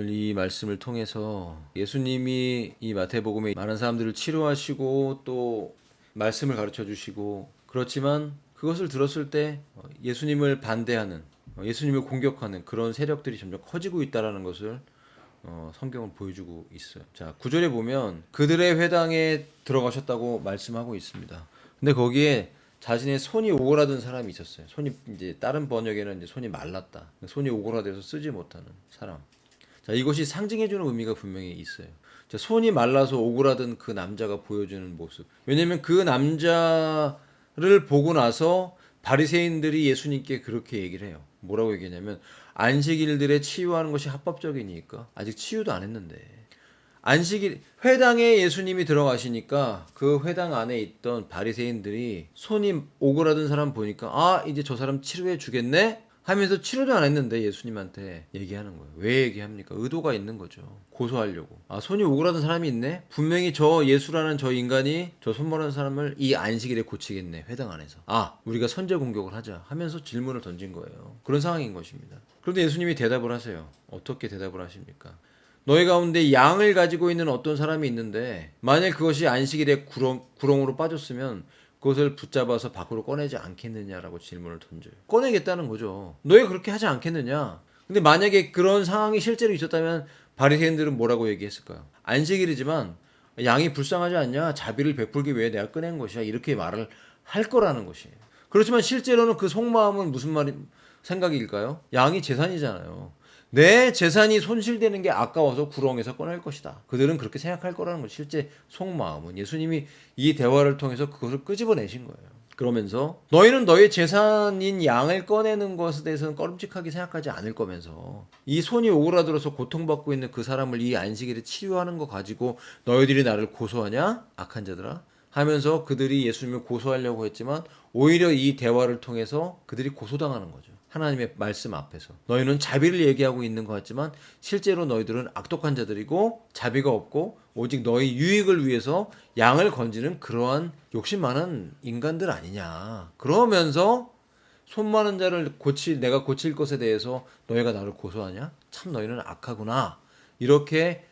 오늘 이 말씀을 통해서 예수님이 이 마태복음에 많은 사람들을 치료하시고 또 말씀을 가르쳐 주시고, 그렇지만 그것을 들었을 때 예수님을 반대하는, 예수님을 공격하는 그런 세력들이 점점 커지고 있다는 것을 성경은 보여주고 있어요. 자, 9절에 보면 그들의 회당에 들어가셨다고 말씀하고 있습니다. 근데 거기에 자신의 손이 오그라든 사람이 있었어요. 손이, 이제 다른 번역에는 이제 손이 말랐다, 손이 오그라들어서 쓰지 못하는 사람. 자, 이것이 상징해주는 의미가 분명히 있어요. 자, 손이 말라서 오그라든 그 남자가 보여주는 모습. 왜냐면 그 남자를 보고 나서 바리새인들이 예수님께 그렇게 얘기를 해요. 뭐라고 얘기하냐면, 안식일들에 치유하는 것이 합법적이니까. 아직 치유도 안 했는데. 안식일 회당에 예수님이 들어가시니까 그 회당 안에 있던 바리새인들이 손이 오그라든 사람 보니까, 아, 이제 저 사람 치료해 주겠네 하면서 치료도 안 했는데 예수님한테 얘기하는 거예요. 왜 얘기합니까? 의도가 있는 거죠. 고소하려고. 아, 손이 오그라든 사람이 있네? 분명히 저 예수라는 저 인간이 저 손모르는 사람을 이 안식일에 고치겠네, 회당 안에서. 아, 우리가 선제 공격을 하자 하면서 질문을 던진 거예요. 그런 상황인 것입니다. 그런데 예수님이 대답을 하세요. 어떻게 대답을 하십니까? 너희 가운데 양을 가지고 있는 어떤 사람이 있는데, 만약 그것이 안식일에 구렁으로 빠졌으면 그것을 붙잡아서 밖으로 꺼내지 않겠느냐라고 질문을 던져요. 꺼내겠다는 거죠. 너희 그렇게 하지 않겠느냐? 근데 만약에 그런 상황이 실제로 있었다면 바리새인들은 뭐라고 얘기했을까요? 안식일이지만 양이 불쌍하지 않냐? 자비를 베풀기 위해 내가 꺼낸 것이야. 이렇게 말을 할 거라는 것이에요. 그렇지만 실제로는 그 속마음은 무슨 생각일까요? 양이 재산이잖아요. 내 재산이 손실되는 게 아까워서 구렁에서 꺼낼 것이다. 그들은 그렇게 생각할 거라는 거. 실제 속마음은 예수님이 이 대화를 통해서 그것을 끄집어내신 거예요. 그러면서 너희는 너희 재산인 양을 꺼내는 것에 대해서는 꺼림칙하게 생각하지 않을 거면서, 이 손이 오그라들어서 고통받고 있는 그 사람을 이 안식일에 치료하는 거 가지고 너희들이 나를 고소하냐? 악한 자들아? 하면서 그들이 예수님을 고소하려고 했지만 오히려 이 대화를 통해서 그들이 고소당하는 거죠. 하나님의 말씀 앞에서 너희는 자비를 얘기하고 있는 것 같지만 실제로 너희들은 악독한 자들이고 자비가 없고 오직 너희 유익을 위해서 양을 건지는 그러한 욕심 많은 인간들 아니냐. 그러면서 손 많은 자를 내가 고칠 것에 대해서 너희가 나를 고소하냐? 참 너희는 악하구나. 이렇게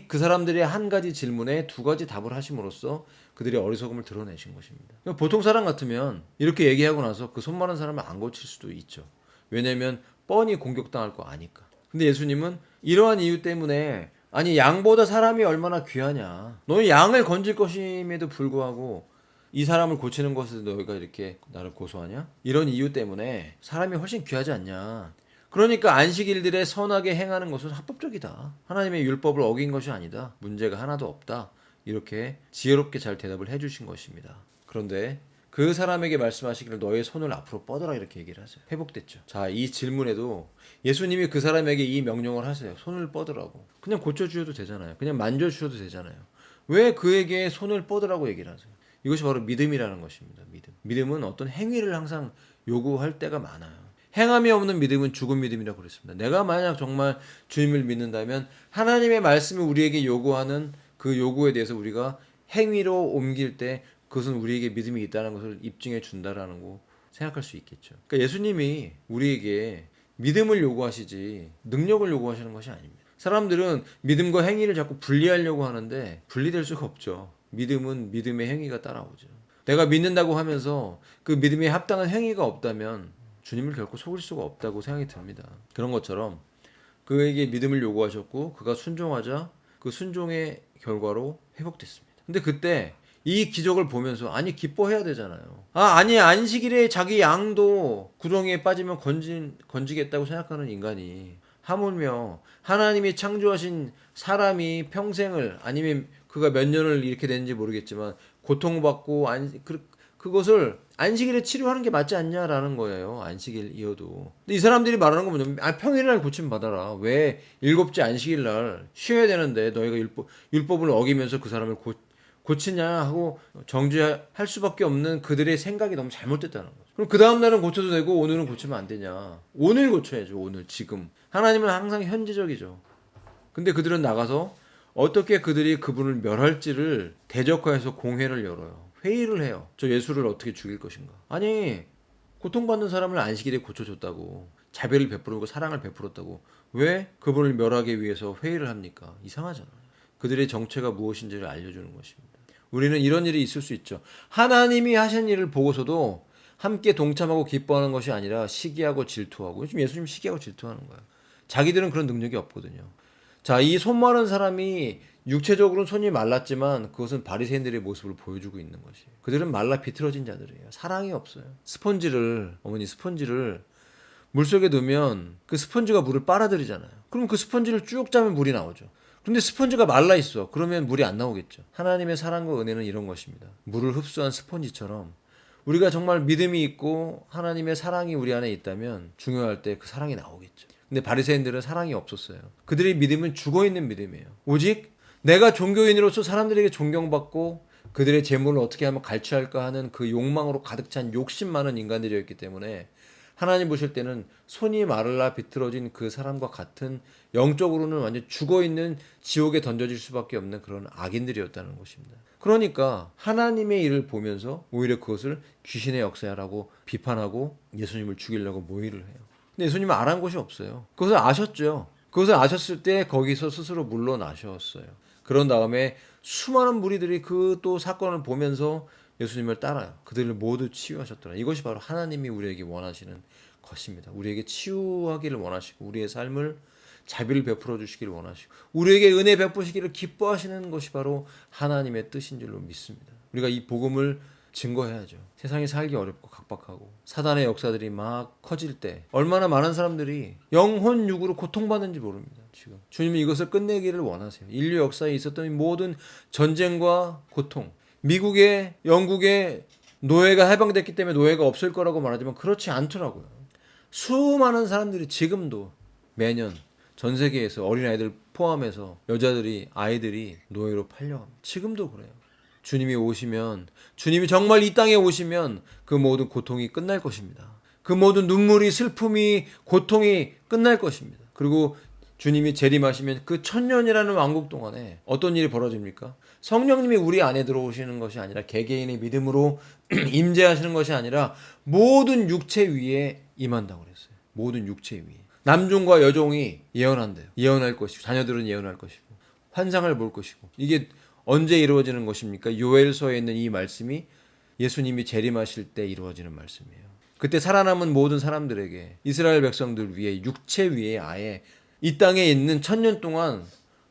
그 사람들의 한 가지 질문에 두 가지 답을 하심으로써 그들의 어리석음을 드러내신 것입니다. 보통 사람 같으면 이렇게 얘기하고 나서 그 손 많은 사람을 안 고칠 수도 있죠. 왜냐면 뻔히 공격당할 거 아니까. 근데 예수님은 이러한 이유 때문에, 아니 양보다 사람이 얼마나 귀하냐. 너희 양을 건질 것임에도 불구하고 이 사람을 고치는 것에 너희가 이렇게 나를 고소하냐? 이런 이유 때문에 사람이 훨씬 귀하지 않냐. 그러니까 안식일들에 선하게 행하는 것은 합법적이다. 하나님의 율법을 어긴 것이 아니다. 문제가 하나도 없다. 이렇게 지혜롭게 잘 대답을 해주신 것입니다. 그런데 그 사람에게 말씀하시기를 너의 손을 앞으로 뻗어라 이렇게 얘기를 하세요. 회복됐죠. 자, 이 질문에도 예수님이 그 사람에게 이 명령을 하세요. 손을 뻗으라고. 그냥 고쳐주셔도 되잖아요. 그냥 만져주셔도 되잖아요. 왜 그에게 손을 뻗으라고 얘기를 하세요? 이것이 바로 믿음이라는 것입니다. 믿음은 어떤 행위를 항상 요구할 때가 많아요. 행함이 없는 믿음은 죽은 믿음이라고 그랬습니다. 내가 만약 정말 주님을 믿는다면 하나님의 말씀이 우리에게 요구하는 그 요구에 대해서 우리가 행위로 옮길 때 그것은 우리에게 믿음이 있다는 것을 입증해 준다라는 거 생각할 수 있겠죠. 그러니까 예수님이 우리에게 믿음을 요구하시지 능력을 요구하시는 것이 아닙니다. 사람들은 믿음과 행위를 자꾸 분리하려고 하는데 분리될 수가 없죠. 믿음은 믿음의 행위가 따라오죠. 내가 믿는다고 하면서 그 믿음에 합당한 행위가 없다면 주님을 결코 속일 수가 없다고 생각이 듭니다. 그런 것처럼 그에게 믿음을 요구하셨고 그가 순종하자 그 순종의 결과로 회복됐습니다. 근데 그때 이 기적을 보면서 아니 기뻐해야 되잖아요. 아니 안식일에 자기 양도 구덩이에 빠지면 건지겠다고 생각하는 인간이 하물며 하나님이 창조하신 사람이 평생을, 아니면 그가 몇 년을 이렇게 됐는지 모르겠지만 고통받고 그것을 안식일에 치료하는 게 맞지 않냐라는 거예요. 안식일이어도. 근데 이 사람들이 말하는 건 뭐냐면, 평일날 고침 받아라. 왜 일곱째 안식일날 쉬어야 되는데 너희가 율법을 어기면서 그 사람을 고치냐 하고 정죄할 수밖에 없는 그들의 생각이 너무 잘못됐다는 거죠. 그럼 그 다음날은 고쳐도 되고 오늘은 고치면 안 되냐. 오늘 고쳐야죠. 오늘 지금. 하나님은 항상 현재적이죠. 근데 그들은 나가서 어떻게 그들이 그분을 멸할지를 대적화해서 공회를 열어요. 회의를 해요. 저 예수를 어떻게 죽일 것인가. 아니 고통받는 사람을 안식일에 고쳐줬다고, 자비를 베풀고 사랑을 베풀었다고 왜 그분을 멸하기 위해서 회의를 합니까? 이상하잖아요. 그들의 정체가 무엇인지를 알려주는 것입니다. 우리는 이런 일이 있을 수 있죠. 하나님이 하신 일을 보고서도 함께 동참하고 기뻐하는 것이 아니라 시기하고 질투하고, 요즘 예수님 시기하고 질투하는 거예요. 자기들은 그런 능력이 없거든요. 자, 이 손 마른 사람이 육체적으로는 손이 말랐지만 그것은 바리새인들의 모습을 보여주고 있는 것이에요. 그들은 말라 비틀어진 자들이에요. 사랑이 없어요. 어머니 스펀지를 물속에 넣으면 그 스펀지가 물을 빨아들이잖아요. 그럼 그 스펀지를 쭉 짜면 물이 나오죠. 근데 스펀지가 말라 있어. 그러면 물이 안 나오겠죠. 하나님의 사랑과 은혜는 이런 것입니다. 물을 흡수한 스펀지처럼 우리가 정말 믿음이 있고 하나님의 사랑이 우리 안에 있다면 중요할 때 그 사랑이 나오겠죠. 근데 바리새인들은 사랑이 없었어요. 그들의 믿음은 죽어있는 믿음이에요. 오직 내가 종교인으로서 사람들에게 존경받고 그들의 재물을 어떻게 하면 갈취할까 하는 그 욕망으로 가득 찬 욕심 많은 인간들이었기 때문에 하나님 보실 때는 손이 마르라 비틀어진 그 사람과 같은, 영적으로는 완전 죽어있는 지옥에 던져질 수밖에 없는 그런 악인들이었다는 것입니다. 그러니까 하나님의 일을 보면서 오히려 그것을 귀신의 역사라고 비판하고 예수님을 죽이려고 모의를 해요. 근데 예수님은 안 한 것이 없어요. 그것을 아셨죠. 그것을 아셨을 때 거기서 스스로 물러나셨어요. 그런 다음에 수많은 무리들이 그 또 사건을 보면서 예수님을 따라요. 그들을 모두 치유하셨더라. 이것이 바로 하나님이 우리에게 원하시는 것입니다. 우리에게 치유하기를 원하시고 우리의 삶을 자비를 베풀어 주시기를 원하시고 우리에게 은혜 베푸시기를 기뻐하시는 것이 바로 하나님의 뜻인 줄로 믿습니다. 우리가 이 복음을 증거해야죠. 세상이 살기 어렵고 각박하고 사단의 역사들이 막 커질 때 얼마나 많은 사람들이 영혼 육으로 고통받는지 모릅니다. 지금 주님이 이것을 끝내기를 원하세요. 인류 역사에 있었던 모든 전쟁과 고통, 미국의 영국의 노예가 해방됐기 때문에 노예가 없을 거라고 말하지만 그렇지 않더라고요. 수많은 사람들이 지금도 매년 전 세계에서 어린아이들 포함해서 여자들이, 아이들이 노예로 팔려갑니다. 지금도 그래요. 주님이 오시면, 주님이 정말 이 땅에 오시면 그 모든 고통이 끝날 것입니다. 그 모든 눈물이, 슬픔이, 고통이 끝날 것입니다. 그리고 주님이 재림하시면 그 천년이라는 왕국 동안에 어떤 일이 벌어집니까? 성령님이 우리 안에 들어오시는 것이 아니라 개개인의 믿음으로 임재하시는 것이 아니라 모든 육체 위에 임한다고 그랬어요. 모든 육체 위에. 남종과 여종이 예언한대요. 예언할 것이고 자녀들은 예언할 것이고 환상을 볼 것이고 이게 언제 이루어지는 것입니까? 요엘서에 있는 이 말씀이 예수님이 재림하실 때 이루어지는 말씀이에요. 그때 살아남은 모든 사람들에게 이스라엘 백성들 위에 육체 위에 아예 이 땅에 있는 천년 동안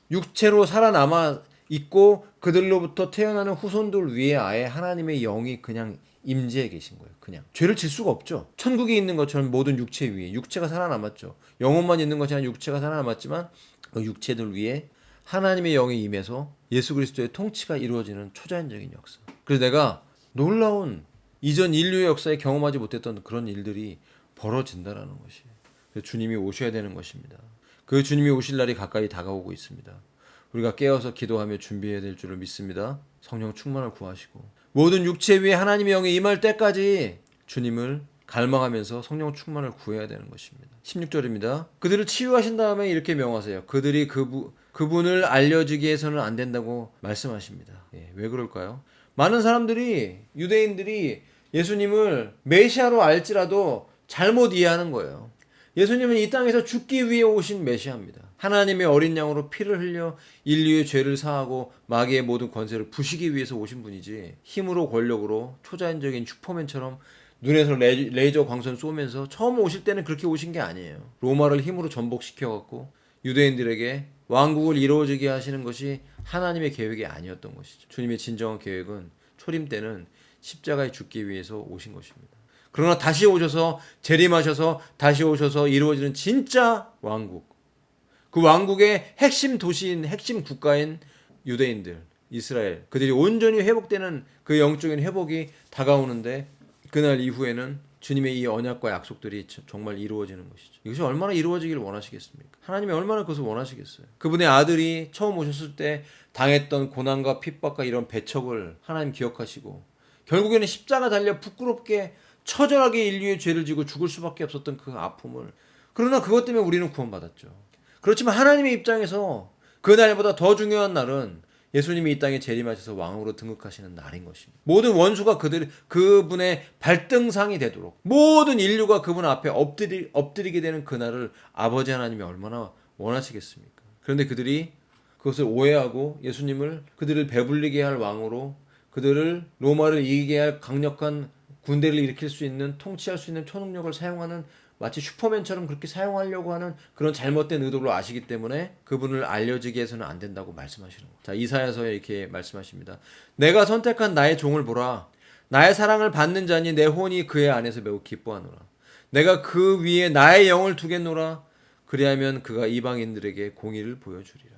육체로 살아남아 있고 그들로부터 태어나는 후손들 위에 아예 하나님의 영이 그냥 임재해 계신 거예요. 그냥 죄를 질 수가 없죠. 천국에 있는 것처럼 모든 육체 위에 육체가 살아남았죠. 영혼만 있는 것이 아니라 육체가 살아남았지만 그 육체들 위에 하나님의 영이 임해서 예수 그리스도의 통치가 이루어지는 초자연적인 역사. 그래서 내가 놀라운 이전 인류의 역사에 경험하지 못했던 그런 일들이 벌어진다라는 것이에요. 그래서 주님이 오셔야 되는 것입니다. 그 주님이 오실 날이 가까이 다가오고 있습니다. 우리가 깨어서 기도하며 준비해야 될 줄을 믿습니다. 성령 충만을 구하시고 모든 육체 위에 하나님의 영이 임할 때까지 주님을 갈망하면서 성령 충만을 구해야 되는 것입니다. 16절입니다. 그들을 치유하신 다음에 이렇게 명하세요. 그들이 그분을 알려주기 해서는 안 된다고 말씀하십니다. 왜 그럴까요? 많은 사람들이, 유대인들이 예수님을 메시아로 알지라도 잘못 이해하는 거예요. 예수님은 이 땅에서 죽기 위해 오신 메시아입니다. 하나님의 어린 양으로 피를 흘려 인류의 죄를 사하고 마귀의 모든 권세를 부시기 위해서 오신 분이지 힘으로 권력으로 초자연적인 슈퍼맨처럼 눈에서 레이저 광선 쏘면서 처음 오실 때는 그렇게 오신 게 아니에요. 로마를 힘으로 전복시켜갖고 유대인들에게 왕국을 이루어지게 하시는 것이 하나님의 계획이 아니었던 것이죠. 주님의 진정한 계획은 초림 때는 십자가에 죽기 위해서 오신 것입니다. 그러나 다시 오셔서 재림하셔서 다시 오셔서 이루어지는 진짜 왕국, 그 왕국의 핵심 도시인 핵심 국가인 유대인들, 이스라엘, 그들이 온전히 회복되는 그 영적인 회복이 다가오는데 그날 이후에는 주님의 이 언약과 약속들이 정말 이루어지는 것이죠. 이것이 얼마나 이루어지기를 원하시겠습니까? 하나님이 얼마나 그것을 원하시겠어요? 그분의 아들이 처음 오셨을 때 당했던 고난과 핍박과 이런 배척을 하나님 기억하시고 결국에는 십자가 달려 부끄럽게 처절하게 인류의 죄를 지고 죽을 수밖에 없었던 그 아픔을, 그러나 그것 때문에 우리는 구원받았죠. 그렇지만 하나님의 입장에서 그 날보다 더 중요한 날은 예수님이 이 땅에 재림하셔서 왕으로 등극하시는 날인 것입니다. 모든 원수가 그분의 발등상이 되도록 모든 인류가 그분 앞에 엎드리게 되는 그날을 아버지 하나님이 얼마나 원하시겠습니까? 그런데 그들이 그것을 오해하고 예수님을 그들을 배불리게 할 왕으로, 그들을 로마를 이기게 할 강력한 군대를 일으킬 수 있는, 통치할 수 있는 초능력을 사용하는, 마치 슈퍼맨처럼 그렇게 사용하려고 하는 그런 잘못된 의도를 아시기 때문에 그분을 알려지게 해서는 안 된다고 말씀하시는 거예요. 자, 이사야서에 이렇게 말씀하십니다. 내가 선택한 나의 종을 보라. 나의 사랑을 받는 자니 내 혼이 그의 안에서 매우 기뻐하노라. 내가 그 위에 나의 영을 두겠노라. 그리하면 그가 이방인들에게 공의를 보여주리라.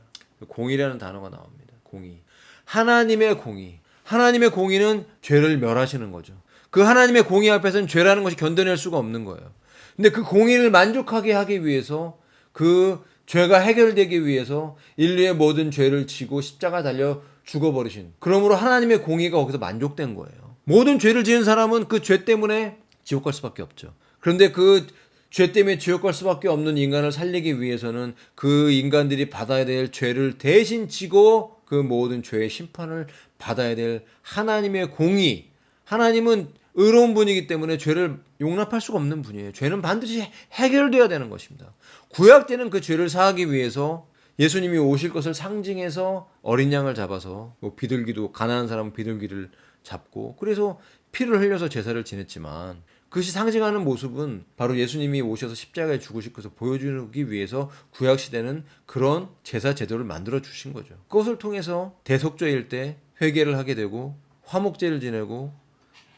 공의라는 단어가 나옵니다. 공의. 하나님의 공의. 하나님의 공의는 죄를 멸하시는 거죠. 그 하나님의 공의 앞에서는 죄라는 것이 견뎌낼 수가 없는 거예요. 근데 그 공의를 만족하게 하기 위해서, 그 죄가 해결되기 위해서 인류의 모든 죄를 지고 십자가 달려 죽어버리신, 그러므로 하나님의 공의가 거기서 만족된 거예요. 모든 죄를 지은 사람은 그 죄 때문에 지옥 갈 수밖에 없죠. 그런데 그 죄 때문에 지옥 갈 수밖에 없는 인간을 살리기 위해서는 그 인간들이 받아야 될 죄를 대신 지고 그 모든 죄의 심판을 받아야 될 하나님의 공의. 하나님은 의로운 분이기 때문에 죄를 용납할 수가 없는 분이에요. 죄는 반드시 해결돼야 되는 것입니다. 구약 때는 그 죄를 사하기 위해서 예수님이 오실 것을 상징해서 어린 양을 잡아서, 비둘기도, 가난한 사람은 비둘기를 잡고, 그래서 피를 흘려서 제사를 지냈지만, 그것이 상징하는 모습은 바로 예수님이 오셔서 십자가에 죽으실 것을 보여주기 위해서 구약 시대는 그런 제사 제도를 만들어 주신 거죠. 그것을 통해서 대속죄일 때 회개를 하게 되고, 화목제를 지내고,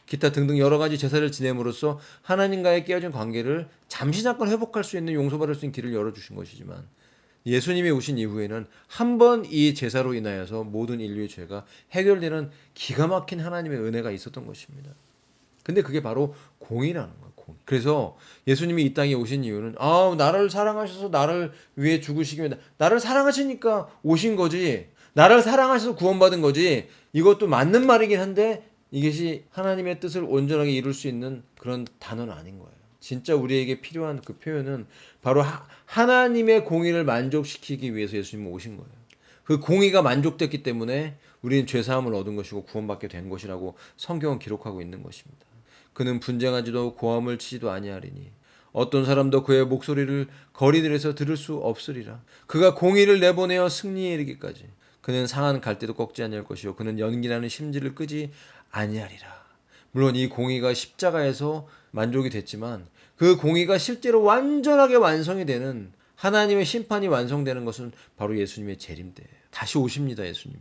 기타 등등 여러 가지 제사를 지냄으로써 하나님과의 깨어진 관계를 잠시 잠깐 회복할 수 있는, 용서받을 수 있는 길을 열어주신 것이지만, 예수님이 오신 이후에는 한 번 이 제사로 인하여서 모든 인류의 죄가 해결되는 기가 막힌 하나님의 은혜가 있었던 것입니다. 근데 그게 바로 공의라는 거예요. 공의. 그래서 예수님이 이 땅에 오신 이유는, 나를 사랑하셔서 나를 위해 죽으시기 위해, 나를 사랑하시니까 오신 거지, 나를 사랑하셔서 구원받은 거지, 이것도 맞는 말이긴 한데 이것이 하나님의 뜻을 온전하게 이룰 수 있는 그런 단어는 아닌 거예요. 진짜 우리에게 필요한 그 표현은 바로 하나님의 공의를 만족시키기 위해서 예수님은 오신 거예요. 그 공의가 만족됐기 때문에 우리는 죄사함을 얻은 것이고 구원받게 된 것이라고 성경은 기록하고 있는 것입니다. 그는 분쟁하지도 고함을 치지도 아니하리니 어떤 사람도 그의 목소리를 거리들에서 들을 수 없으리라. 그가 공의를 내보내어 승리에 이르기까지. 그는 상한 갈대도 꺾지 아니할 것이요 그는 연기나는 심지를 끄지 아니하리라. 물론 이 공의가 십자가에서 만족이 됐지만 그 공의가 실제로 완전하게 완성이 되는, 하나님의 심판이 완성되는 것은 바로 예수님의 재림 때예요. 다시 오십니다, 예수님이.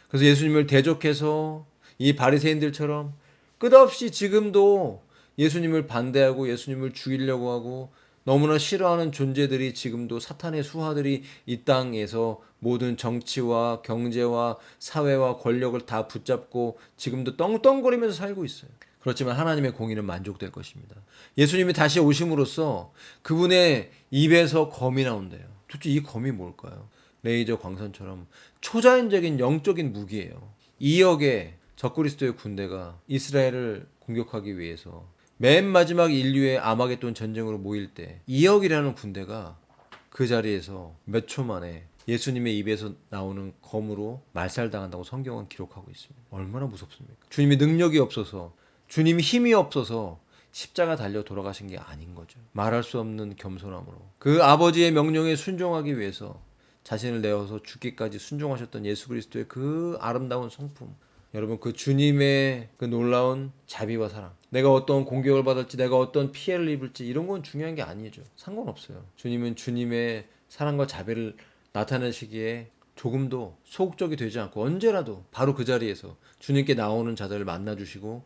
그래서 예수님을 대적해서 이 바리새인들처럼 끝없이 지금도 예수님을 반대하고 예수님을 죽이려고 하고 너무나 싫어하는 존재들이, 지금도 사탄의 수하들이 이 땅에서 모든 정치와 경제와 사회와 권력을 다 붙잡고 지금도 떵떵거리면서 살고 있어요. 그렇지만 하나님의 공의는 만족될 것입니다. 예수님이 다시 오심으로써 그분의 입에서 검이 나온대요. 도대체 이 검이 뭘까요? 레이저 광선처럼 초자연적인 영적인 무기예요. 2억의 적그리스도의 군대가 이스라엘을 공격하기 위해서 맨 마지막 인류의 아마겟돈 전쟁으로 모일 때 2억이라는 군대가 그 자리에서 몇 초 만에 예수님의 입에서 나오는 검으로 말살당한다고 성경은 기록하고 있습니다. 얼마나 무섭습니까? 주님이 능력이 없어서, 주님이 힘이 없어서 십자가 달려 돌아가신 게 아닌 거죠. 말할 수 없는 겸손함으로 그 아버지의 명령에 순종하기 위해서 자신을 내어서 죽기까지 순종하셨던 예수 그리스도의 그 아름다운 성품, 여러분, 그 주님의 그 놀라운 자비와 사랑, 내가 어떤 공격을 받을지, 내가 어떤 피해를 입을지 이런 건 중요한 게 아니죠. 상관없어요. 주님은 주님의 사랑과 자비를 나타내시기에 조금도 소극적이 되지 않고 언제라도 바로 그 자리에서 주님께 나오는 자들을 만나주시고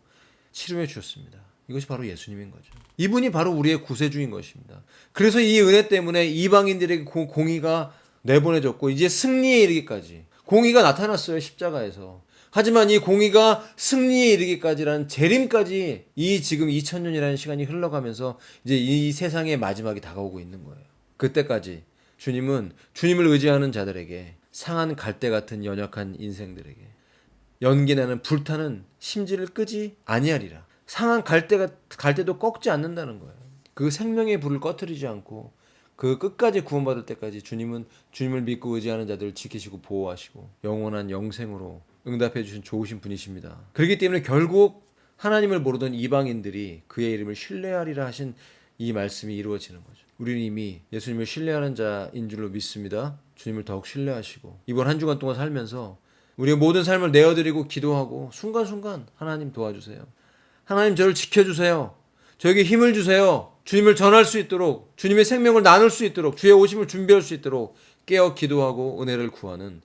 치료해 주셨습니다. 이것이 바로 예수님인 거죠. 이분이 바로 우리의 구세주인 것입니다. 그래서 이 은혜 때문에 이방인들에게 공의가 내보내졌고 이제 승리에 이르기까지 공의가 나타났어요, 십자가에서. 하지만 이 공의가 승리에 이르기까지라는 재림까지 이 지금 2000년이라는 시간이 흘러가면서 이제 이 세상의 마지막이 다가오고 있는 거예요. 그때까지 주님은 주님을 의지하는 자들에게, 상한 갈대 같은 연약한 인생들에게 연기나는 불타는 심지를 끄지 아니하리라. 상한 갈대도 꺾지 않는다는 거예요. 그 생명의 불을 꺼트리지 않고 그 끝까지 구원받을 때까지 주님은 주님을 믿고 의지하는 자들을 지키시고 보호하시고 영원한 영생으로 응답해 주신 좋으신 분이십니다. 그렇기 때문에 결국 하나님을 모르던 이방인들이 그의 이름을 신뢰하리라 하신 이 말씀이 이루어지는 거죠. 우리는 이미 예수님을 신뢰하는 자인 줄로 믿습니다. 주님을 더욱 신뢰하시고 이번 한 주간 동안 살면서 우리의 모든 삶을 내어드리고 기도하고 순간순간 하나님 도와주세요. 하나님 저를 지켜주세요. 저에게 힘을 주세요. 주님을 전할 수 있도록, 주님의 생명을 나눌 수 있도록, 주의 오심을 준비할 수 있도록 깨어 기도하고 은혜를 구하는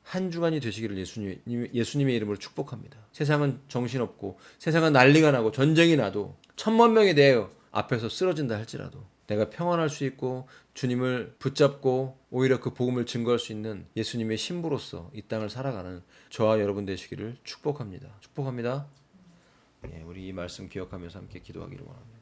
한 주간이 되시기를 예수님의 이름으로 축복합니다. 세상은 정신없고 세상은 난리가 나고 전쟁이 나도 1,000,000명이 내 앞에서 쓰러진다 할지라도 내가 평안할 수 있고 주님을 붙잡고 오히려 그 복음을 증거할 수 있는 예수님의 신부로서 이 땅을 살아가는 저와 여러분 되시기를 축복합니다. 축복합니다. 우리 이 말씀 기억하면서 함께 기도하기를 원합니다.